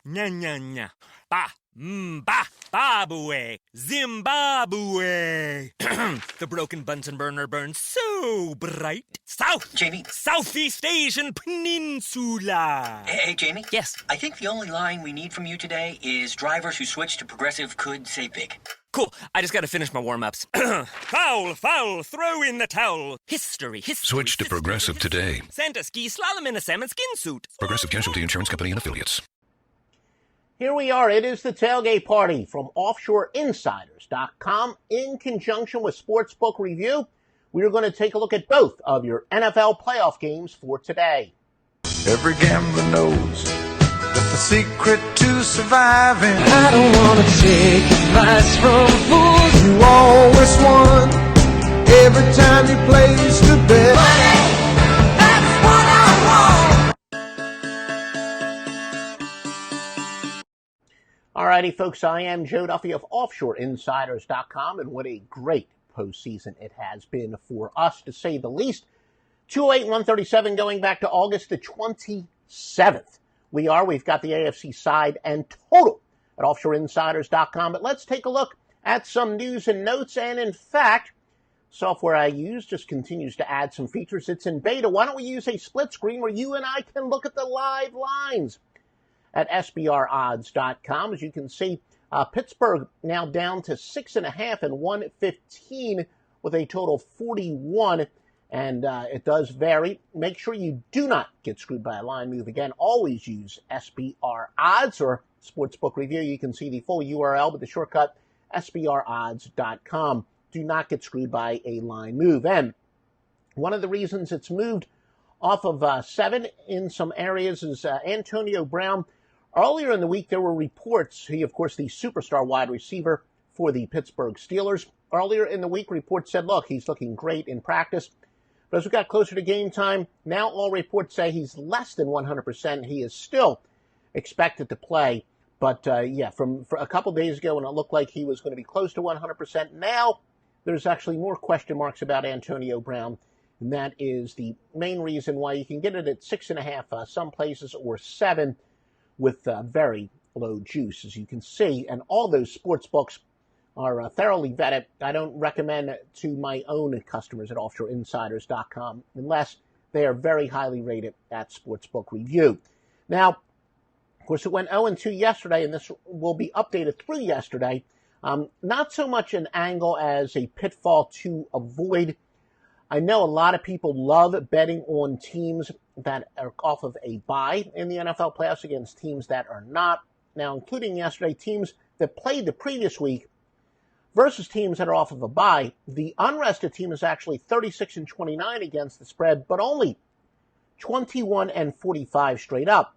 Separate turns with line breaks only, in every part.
Nya nya nya. Babue. Zimbabwe. The broken Bunsen burner burns so bright.
Jamie?
Southeast Asian Peninsula.
Hey, Jamie?
Yes?
I think the only line we need from you today is drivers who switch to Progressive could save big.
Cool. I just gotta finish my warm-ups. Foul, throw in the towel. History.
Switch to Progressive today.
Santa ski slalom in a salmon skin suit.
Progressive Casualty Insurance Company and Affiliates.
Here we are. It is the Tailgate Party from OffshoreInsiders.com in conjunction with Sportsbook Review. We are going to take a look at both of your NFL playoff games for today.
Every gambler knows that the secret to surviving.
I don't want to take advice from fools.
You always won every time you placed a bet.
Money, that's what I want.
Alrighty, folks, I am Joe Duffy of OffshoreInsiders.com, and what a great postseason it has been for us, to say the least. 208-137 going back to August the 27th. We've got the AFC side and total at OffshoreInsiders.com, but let's take a look at some news and notes, and in fact, software I use just continues to add some features. It's in beta. Why don't we use a split screen where you and I can look at the live lines at SBRodds.com. As you can see, Pittsburgh now down to 6.5 and 115 with a total of 41, and it does vary. Make sure you do not get screwed by a line move. Again, always use SBR Odds or Sportsbook Review. You can see the full URL with the shortcut SBRodds.com. Do not get screwed by a line move. And one of the reasons it's moved off of 7 in some areas is Antonio Brown. Earlier in the week, there were reports, he, of course, the superstar wide receiver for the Pittsburgh Steelers. Earlier in the week, reports said, look, he's looking great in practice. But as we got closer to game time, now all reports say he's less than 100%. He is still expected to play. But, for a couple days ago when it looked like he was going to be close to 100%, now there's actually more question marks about Antonio Brown. And that is the main reason why you can get it at 6.5 some places, or 7 with very low juice, as you can see. And all those sports books are thoroughly vetted. I don't recommend it to my own customers at OffshoreInsiders.com unless they are very highly rated at Sportsbook Review. Now, of course, it went 0-2 yesterday, and this will be updated through yesterday. Not so much an angle as a pitfall to avoid. I know a lot of people love betting on teams that are off of a bye in the NFL playoffs against teams that are not. Now, including yesterday, teams that played the previous week versus teams that are off of a bye. The unrested team is actually 36-29 against the spread, but only 21-45 straight up.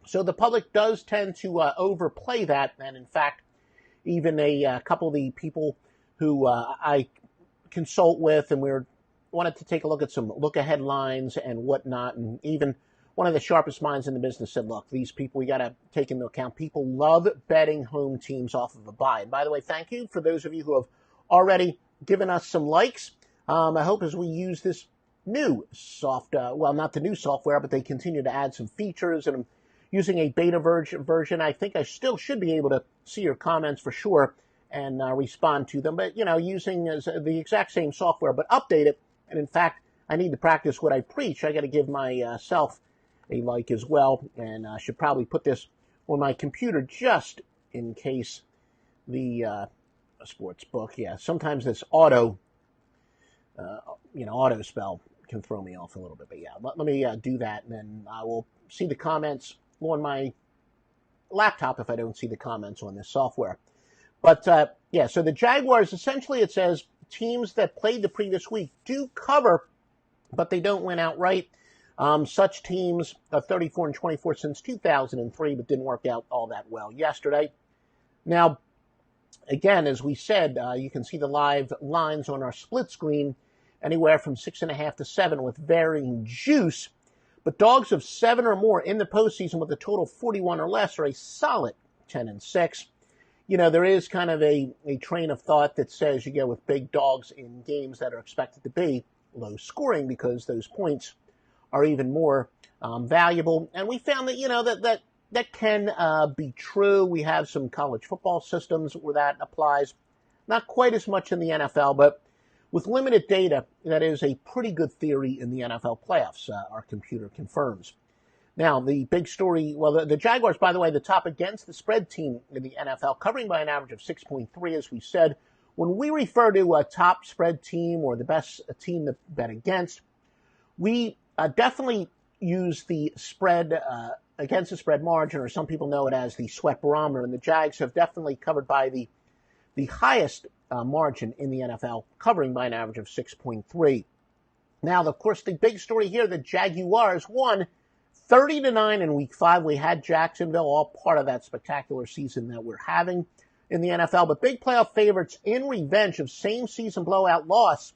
So the public does tend to overplay that, and in fact, even a couple of the people who I consult with, and wanted to take a look at some look-ahead lines and whatnot, and even one of the sharpest minds in the business said, look, these people, we got to take into account, people love betting home teams off of a bye. And by the way, thank you for those of you who have already given us some likes. I hope as we use this new not the new software, but they continue to add some features, and I'm using a beta version. I think I still should be able to see your comments for sure and respond to them, but, using the exact same software, but update it. And in fact, I need to practice what I preach. I got to give myself a like as well, and I should probably put this on my computer just in case the sports book. Yeah, sometimes this auto spell can throw me off a little bit. But yeah, let me do that, and then I will see the comments on my laptop if I don't see the comments on this software. But so the Jaguars, essentially it says teams that played the previous week do cover, but they don't win outright. Such teams are 34-24 since 2003, but didn't work out all that well yesterday. Now, again, as we said, you can see the live lines on our split screen, anywhere from 6.5 to 7 with varying juice. But dogs of 7 or more in the postseason with a total of 41 or less are a solid 10-6. There is kind of a train of thought that says you go with big dogs in games that are expected to be low scoring because those points are even more valuable. And we found that, that that can be true. We have some college football systems where that applies. Not quite as much in the NFL, but with limited data, that is a pretty good theory in the NFL playoffs, our computer confirms. Now, the big story, well, the Jaguars, by the way, the top against the spread team in the NFL, covering by an average of 6.3, as we said. When we refer to a top spread team or the best team to bet against, we definitely use the spread against the spread margin, or some people know it as the sweat barometer, and the Jags have definitely covered by the highest margin in the NFL, covering by an average of 6.3. Now, of course, the big story here, the Jaguars won 30-9 in Week 5. We had Jacksonville, all part of that spectacular season that we're having in the NFL. But big playoff favorites in revenge of same-season blowout loss,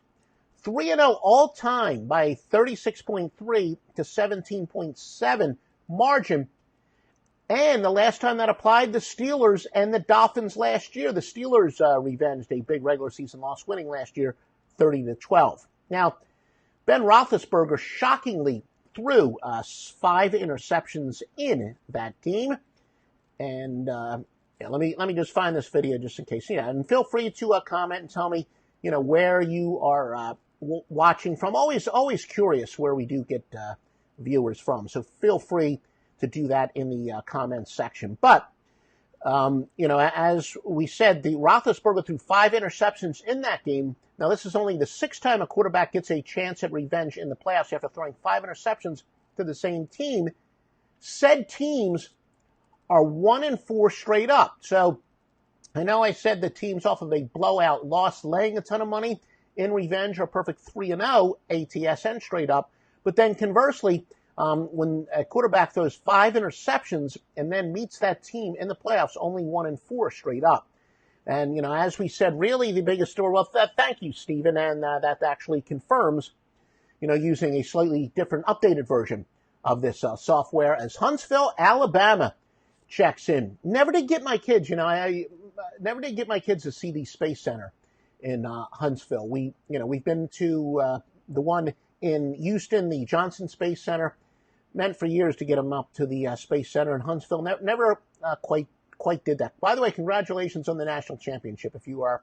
3-0 all-time by a 36.3 to 17.7 margin. And the last time that applied, the Steelers and the Dolphins last year. The Steelers revenged a big regular season loss, winning last year 30-12. Now, Ben Roethlisberger shockingly threw 5 interceptions in that game. And let me just find this video just in case. Yeah, and feel free to comment and tell me, where you are watching from. Always curious where we do get viewers from. So feel free to do that in the comments section. But, as we said, the Roethlisberger threw 5 interceptions in that game. Now, this is only the 6th time a quarterback gets a chance at revenge in the playoffs after throwing 5 interceptions to the same team. Said teams are 1-4 straight up. So I know I said the teams off of a blowout loss laying a ton of money in revenge are perfect 3-0 ATS and straight up. But then conversely, when a quarterback throws 5 interceptions and then meets that team in the playoffs, only 1-4 straight up. And, as we said, really the biggest story, well, thank you, Stephen, and that actually confirms, using a slightly different updated version of this software, as Huntsville, Alabama checks in. Never did get my kids, I never did get my kids to see the Space Center in Huntsville. We've been to the one in Houston, the Johnson Space Center. Meant for years to get them up to the Space Center in Huntsville. Never quite did that. By the way, congratulations on the national championship if you are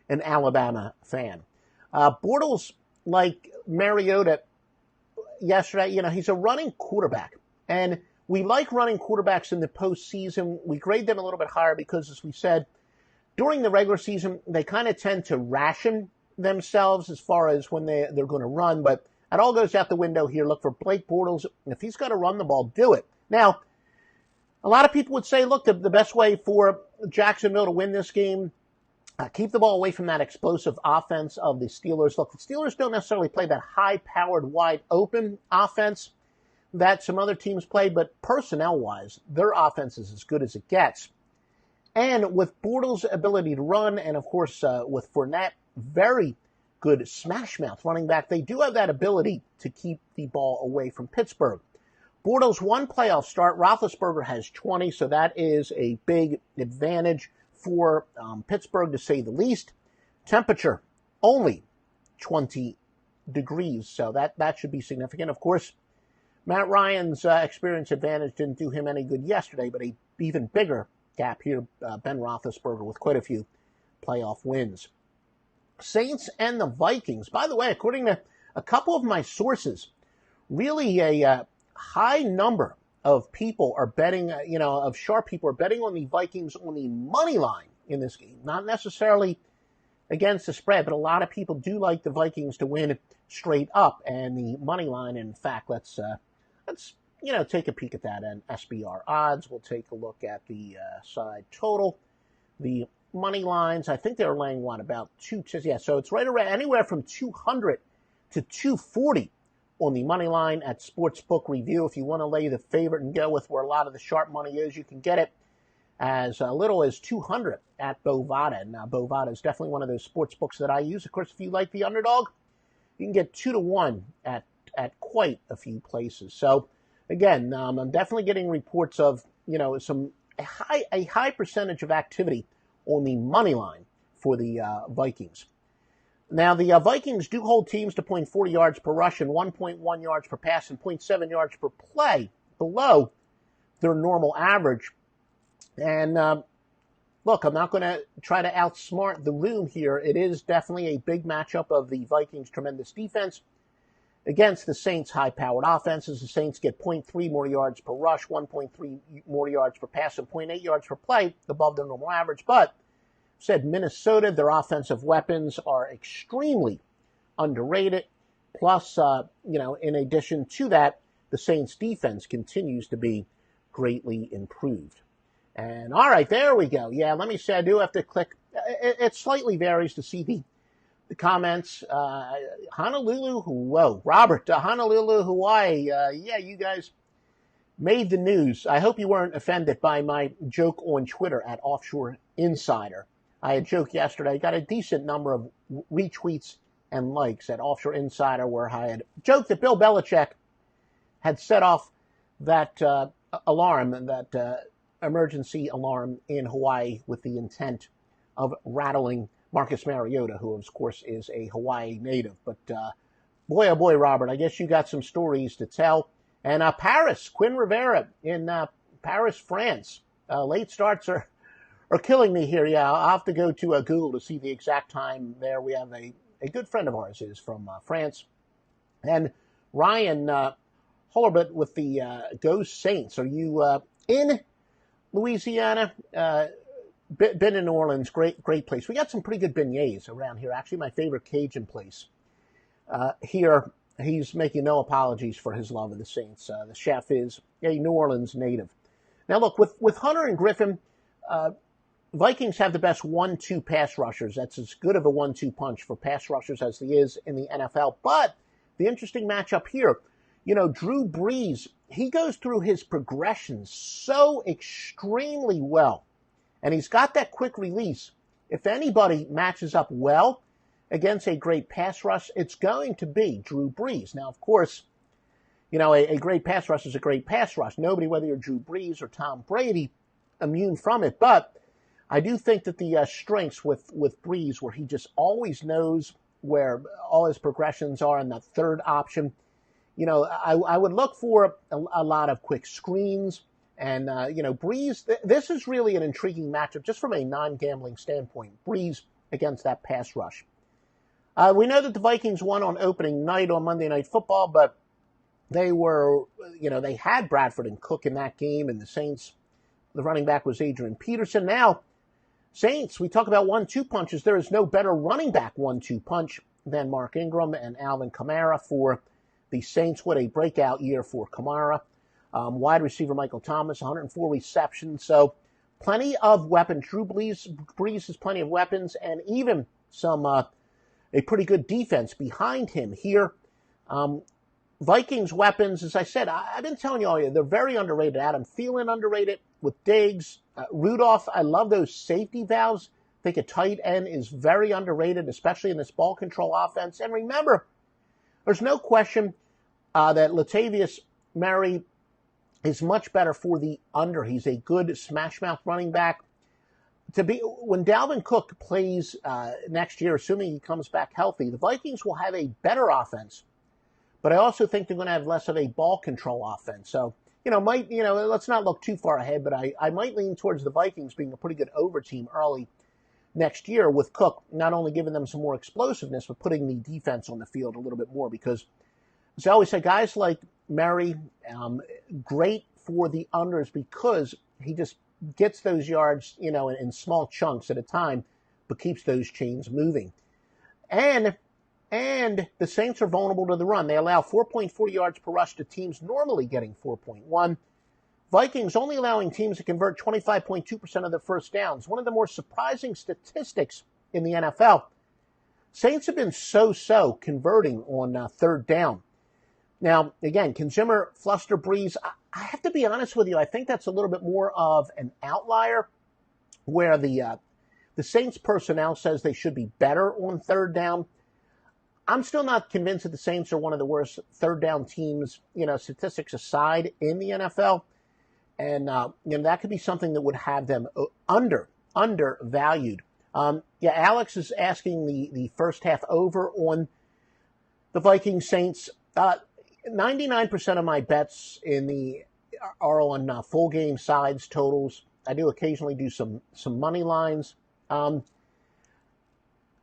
an Alabama fan. Bortles, like Mariota yesterday, he's a running quarterback. And we like running quarterbacks in the postseason. We grade them a little bit higher because, as we said, during the regular season, they kind of tend to ration themselves as far as when they're going to run. But it all goes out the window here. Look for Blake Bortles. If he's got to run the ball, do it. Now, a lot of people would say, look, the best way for Jacksonville to win this game, keep the ball away from that explosive offense of the Steelers. Look, the Steelers don't necessarily play that high-powered, wide-open offense that some other teams play, but personnel-wise, their offense is as good as it gets. And with Bortles' ability to run, and of course with Fournette, very good smash-mouth running back, they do have that ability to keep the ball away from Pittsburgh. Bortles, 1 playoff start. Roethlisberger has 20, so that is a big advantage for Pittsburgh, to say the least. Temperature, only 20 degrees, so that should be significant. Of course, Matt Ryan's experience advantage didn't do him any good yesterday, but a even bigger gap here, Ben Roethlisberger with quite a few playoff wins. Saints and the Vikings. By the way, according to a couple of my sources, really a high number of people are betting, of sharp people are betting on the Vikings on the money line in this game. Not necessarily against the spread, but a lot of people do like the Vikings to win straight up, and the money line. In fact, let's take a peek at that and SBR odds. We'll take a look at the side total. The money lines, I think they're laying about 2. Yeah, so it's right around anywhere from 200 to 240 on the money line at Sportsbook Review. If you want to lay the favorite and go with where a lot of the sharp money is, you can get it as little as 200 at Bovada. And Bovada is definitely one of those sports books that I use. Of course, if you like the underdog, you can get 2-1 at quite a few places. So again, I'm definitely getting reports of a high percentage of activity on the money line for the Vikings. Now, the Vikings do hold teams to 0.40 yards per rush and 1.1 yards per pass and 0.7 yards per play below their normal average. And look, I'm not going to try to outsmart the room here. It is definitely a big matchup of the Vikings' tremendous defense against the Saints' high-powered offenses. The Saints get 0.3 more yards per rush, 1.3 more yards per pass, and 0.8 yards per play above their normal average. But, said Minnesota, their offensive weapons are extremely underrated. Plus, in addition to that, the Saints' defense continues to be greatly improved. And, all right, there we go. Yeah, let me say, I do have to click. It slightly varies to see the comments. Honolulu, whoa, Robert, Honolulu, Hawaii. Yeah, you guys made the news. I hope you weren't offended by my joke on Twitter at Offshore Insider. I had joked yesterday. I got a decent number of retweets and likes at Offshore Insider where I had joked that Bill Belichick had set off that alarm, that emergency alarm in Hawaii with the intent of rattling Marcus Mariota, who, of course, is a Hawaii native. But boy, oh boy, Robert, I guess you got some stories to tell. And Paris, Quinn Rivera in Paris, France. Late starts are killing me here. Yeah, I'll have to go to Google to see the exact time there. We have a good friend of ours is from France. And Ryan Hollerbert with the Go Saints. Are you in Louisiana? Been in New Orleans, great place. We got some pretty good beignets around here. Actually, my favorite Cajun place here. He's making no apologies for his love of the Saints. The chef is a New Orleans native. Now, look, with Hunter and Griffin, Vikings have the best 1-2 pass rushers. That's as good of a 1-2 punch for pass rushers as there is in the NFL. But the interesting matchup here, Drew Brees, he goes through his progressions so extremely well. And he's got that quick release. If anybody matches up well against a great pass rush, it's going to be Drew Brees. Now, of course, a great pass rush is a great pass rush. Nobody, whether you're Drew Brees or Tom Brady, immune from it. But I do think that the strengths with Brees, where he just always knows where all his progressions are in that third option, I would look for a lot of quick screens. And, Brees, this is really an intriguing matchup just from a non-gambling standpoint. Brees against that pass rush. We know that the Vikings won on opening night on Monday Night Football, but they were, they had Bradford and Cook in that game, and the Saints, the running back was Adrian Peterson. Now, Saints, we talk about 1-2 punches. There is no better running back 1-2 punch than Mark Ingram and Alvin Kamara for the Saints. What a breakout year for Kamara. Wide receiver Michael Thomas, 104 receptions. So plenty of weapons. Drew Brees has plenty of weapons and even some a pretty good defense behind him here. Vikings weapons, as I said, I've been telling you all year, they're very underrated. Adam Thielen underrated with Diggs. Rudolph, I love those safety valves. I think a tight end is very underrated, especially in this ball control offense. And remember, there's no question that Latavius Murray is much better for the under. He's a good smash mouth running back. When Dalvin Cook plays next year, assuming he comes back healthy, the Vikings will have a better offense. But I also think they're going to have less of a ball control offense. So, let's not look too far ahead, but I might lean towards the Vikings being a pretty good over team early next year with Cook, not only giving them some more explosiveness, but putting the defense on the field a little bit more because, as I always say, guys like Murray, great for the unders because he just gets those yards, in small chunks at a time, but keeps those chains moving. And the Saints are vulnerable to the run. They allow 4.4 yards per rush to teams normally getting 4.1. Vikings only allowing teams to convert 25.2% of their first downs. One of the more surprising statistics in the NFL. Saints have been so converting on third down. Now, again, can Zimmer fluster Brees? I have to be honest with you. I think that's a little bit more of an outlier where the Saints personnel says they should be better on third down. I'm still not convinced that the Saints are one of the worst third down teams, statistics aside, in the NFL. And, that could be something that would have them undervalued. Alex is asking the first half over on the Vikings Saints. 99% of my bets in the are on full game sides, totals. I do occasionally do some money lines. I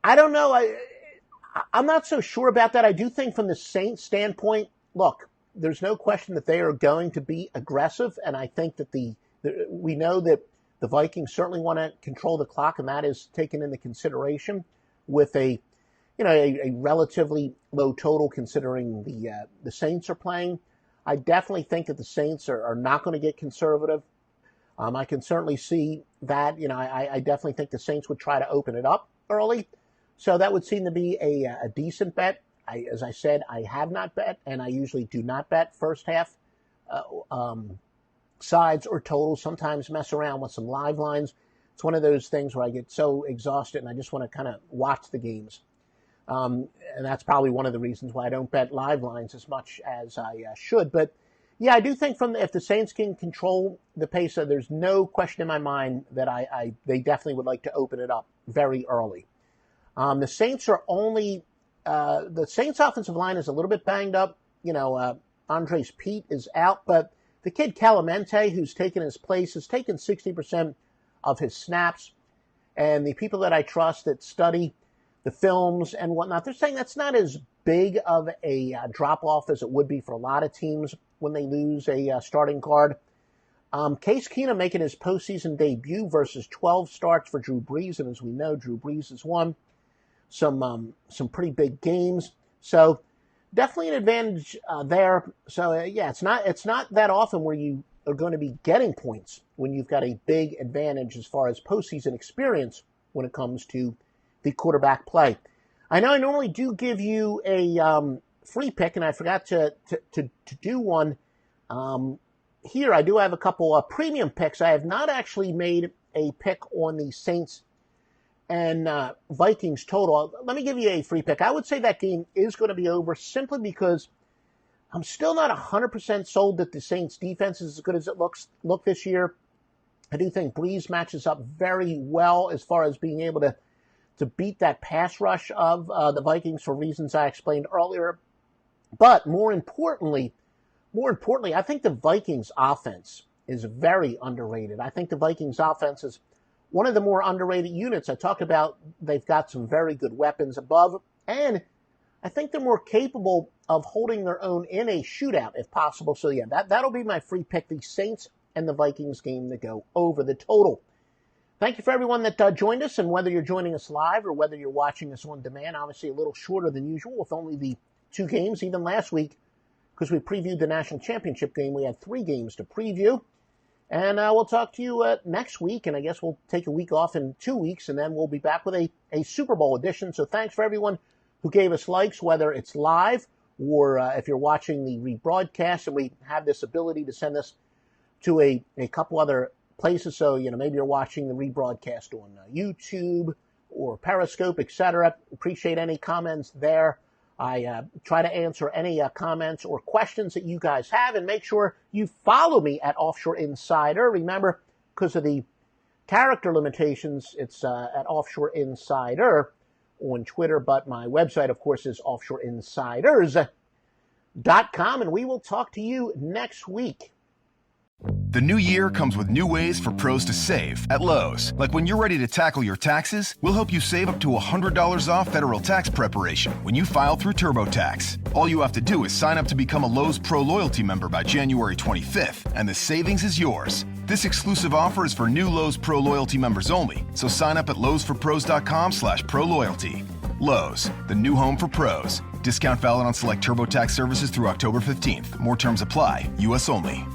don't know. I'm not so sure about that. I do think from the Saints standpoint, look, there's no question that they are going to be aggressive, and I think that we know that the Vikings certainly want to control the clock, and that is taken into consideration with a relatively low total considering the Saints are playing. I definitely think that the Saints are not going to get conservative. I can certainly see that. I definitely think the Saints would try to open it up early. So that would seem to be a decent bet. As I said, I have not bet, and I usually do not bet first half sides or totals. Sometimes mess around with some live lines. It's one of those things where I get so exhausted and I just want to kind of watch the games. And that's probably one of the reasons why I don't bet live lines as much as I should. But yeah, I do think if the Saints can control the pace, there's no question in my mind that they definitely would like to open it up very early. The Saints are the Saints offensive line is a little bit banged up. Andres Pete is out, but the kid Calamente, who's taken his place, has taken 60% of his snaps. And the people that I trust that study the films and whatnot, they're saying that's not as big of a drop-off as it would be for a lot of teams when they lose a starting guard. Case Keenum making his postseason debut versus 12 starts for Drew Brees, and as we know, Drew Brees has won some pretty big games. So definitely an advantage there. So yeah, it's not that often where you are going to be getting points when you've got a big advantage as far as postseason experience when it comes to the quarterback play. I know I normally do give you a free pick, and I forgot to do one here. I do have a couple of premium picks. I have not actually made a pick on the Saints and Vikings total. Let me give you a free pick. I would say that game is going to be over simply because I'm still not 100% sold that the Saints defense is as good as it look this year. I do think Brees matches up very well as far as being able to beat that pass rush of the Vikings for reasons I explained earlier. But more importantly, I think the Vikings offense is very underrated. I think the Vikings offense is one of the more underrated units. I talked about they've got some very good weapons above, and I think they're more capable of holding their own in a shootout if possible. So yeah, that'll be my free pick, the Saints and the Vikings game to go over the total. Thank you for everyone that joined us, and whether you're joining us live or whether you're watching us on demand, obviously a little shorter than usual with only the 2 games. Even last week, because we previewed the national championship game, we had 3 games to preview. And we'll talk to you next week, and I guess we'll take a week off in 2 weeks, and then we'll be back with a Super Bowl edition. So thanks for everyone who gave us likes, whether it's live or if you're watching the rebroadcast, and we have this ability to send this to a couple other places. So, maybe you're watching the rebroadcast on YouTube or Periscope, etc. Appreciate any comments there. I try to answer any comments or questions that you guys have, and make sure you follow me at Offshore Insider. Remember, because of the character limitations, it's at Offshore Insider on Twitter, but my website, of course, is offshoreinsiders.com, and we will talk to you next week.
The new year comes with new ways for pros to save at Lowe's. Like when you're ready to tackle your taxes, we'll help you save up to $100 off federal tax preparation when you file through TurboTax. All you have to do is sign up to become a Lowe's Pro Loyalty member by January 25th, and the savings is yours. This exclusive offer is for new Lowe's Pro Loyalty members only, so sign up at lowesforpros.com/proloyalty. Lowe's, the new home for pros. Discount valid on select TurboTax services through October 15th. More terms apply. U.S. only.